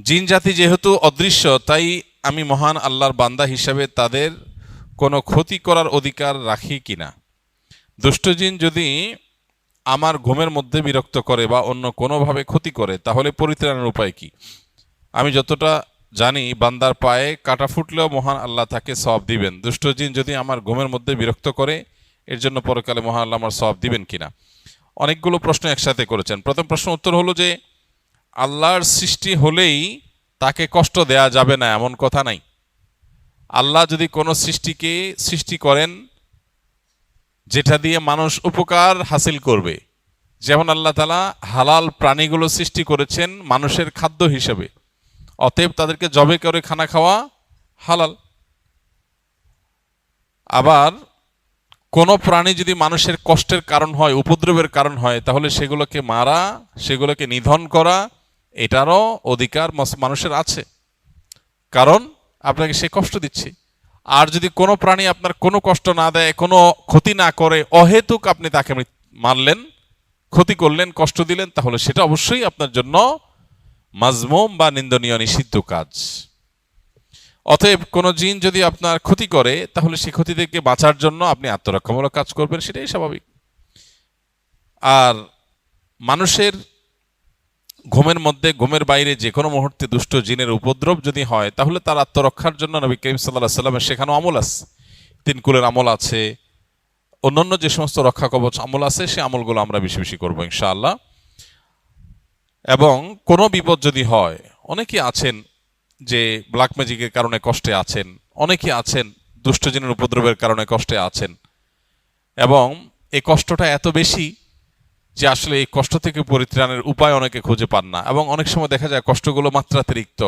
জিন জাতি যেহেতু অদৃশ্য, তাই আমি মহান আল্লাহর বান্দা হিসাবে তাদের কোনো ক্ষতি করার অধিকার রাখি কিনা। দুষ্ট জিন যদি আমার ঘুমের মধ্যে বিরক্ত করে বা অন্য কোনোভাবে ক্ষতি করে, তাহলে পরিত্রাণের উপায় কি? আমি যতটা জানি, বান্দার পায়ে কাটা ফুটলেও মহান আল্লাহ তাকে সওয়াব দিবেন। দুষ্ট জিন যদি আমার ঘুমের মধ্যে বিরক্ত করে, এর জন্য পরকালে মহান আল্লাহ আমার সওয়াব দিবেন কিনা। অনেকগুলো প্রশ্ন একসাথে করেছেন। প্রথম প্রশ্ন উত্তর হলো যে আল্লাহর সৃষ্টি হলেই তাকে কষ্ট দেয়া যাবে না এমন কথা নাই। আল্লাহ যদি কোনো সৃষ্টিকে সৃষ্টি করেন যেটা দিয়ে মানুষ উপকার হাসিল করবে, যেমন আল্লাহ তাআলা হালাল প্রাণীগুলো সৃষ্টি করেছেন মানুষের খাদ্য হিসেবে, অতএব তাদেরকে জবে করে খানা খাওয়া হালাল। আবার কোনো প্রাণী যদি মানুষের কষ্টের কারণ হয়, উপদ্রবের কারণ হয়, তাহলে সেগুলোকে মারা, সেগুলোকে নিধন করা, এটারও অধিকার মানুষের আছে, কারণ আপনাকে সে কষ্ট দিচ্ছে। আর যদি কোনো প্রাণী আপনার কোনো কষ্ট না দেয়, কোনো ক্ষতি না করে, অহেতুক আপনি তাকে মারলেন, ক্ষতি করলেন, কষ্ট দিলেন, তাহলে সেটা অবশ্যই আপনার জন্য মাজমুম বা নিন্দনীয়, নিষিদ্ধ কাজ। অতএব কোনো জিন যদি আপনার ক্ষতি করে, তাহলে সেই ক্ষতি থেকে বাঁচার জন্য আপনি আত্মরক্ষামূলক কাজ করবেন, সেটাই স্বাভাবিক। আর মানুষের ঘুমের মধ্যে, ঘুমের বাইরে যে কোনো মুহূর্তে দুষ্ট জিনের উপদ্রব যদি হয়, তাহলে তার আত্মরক্ষার জন্য নবী করিম সাল্লাল্লাহু আলাইহি সাল্লামের শেখানো আমল আছে, 3 কুলের আমল আছে, অন্যান্য যে সমস্ত রক্ষা কবচ আমল আছে, সে আমলগুলো আমরা বেশি বেশি করবো ইনশাআল্লাহ। এবং কোনো বিপদ যদি হয়, অনেকে আছেন যে ব্ল্যাক ম্যাজিকের কারণে কষ্টে আছেন, অনেকে আছেন দুষ্ট জিনের উপদ্রবের কারণে কষ্টে আছেন, এবং এই কষ্টটা এত বেশি যে আসলে এই কষ্ট থেকে পরিত্রাণের উপায় অনেকে খুঁজে পান না, এবং অনেক সময় দেখা যায় কষ্টগুলো মাত্রাতিরিক্ত,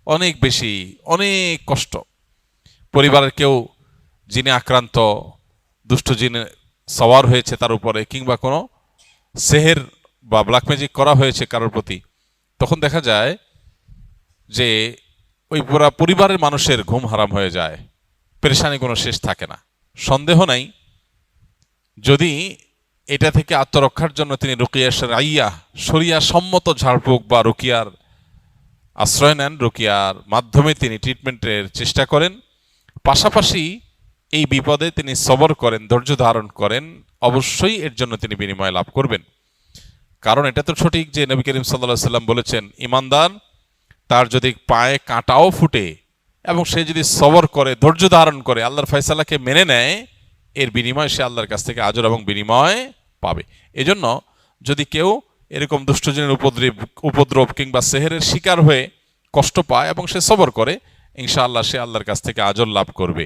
অনেক বেশি, অনেক কষ্ট। পরিবারের কেউ জিনে আক্রান্ত, দুষ্ট জিনে সওয়ার হয়েছে তার উপরে, কিংবা কোনো সেহের বা ব্ল্যাক ম্যাজিক করা হয়েছে কারোর প্রতি, তখন দেখা যায় যে ওই পুরা পরিবারের মানুষের ঘুম হারাম হয়ে যায়, পেরেশানি কোনো শেষ থাকে না। সন্দেহ নাই, যদি এটা থেকে আত্মরক্ষার জন্য তিনি রুকিয়া শারঈয়া, শরিয়া সম্মত ঝাড়ফুঁক বা রুকিয়ার আশ্রয় নেন, রুকিয়ার মাধ্যমে তিনি ট্রিটমেন্টের চেষ্টা করেন, পাশাপাশি এই বিপদে তিনি সবর করেন, ধৈর্য ধারণ করেন, অবশ্যই এর জন্য তিনি বিনিময় লাভ করবেন। কারণ এটা তো সঠিক যে নবী করিম সাল্লাল্লাহু আলাইহি সাল্লাম বলেছেন, ঈমানদার তার যদি পায়ে কাঁটাও ফুটে এবং সে যদি সবর করে, ধৈর্য ধারণ করে, আল্লাহর ফয়সালাকে মেনে নেয়, এর বিনিময়ে সে আল্লাহর কাছ থেকে আজর এবং বিনিময় পাবে। এজন্য যদি কেউ এরকম দুষ্টজনের উপদ্রব কিংবা সেহেরের শিকার হয়ে কষ্ট পায় এবং সে সবর করে, ইনশাআল্লাহ সে আল্লাহর কাছ থেকে আজর লাভ করবে।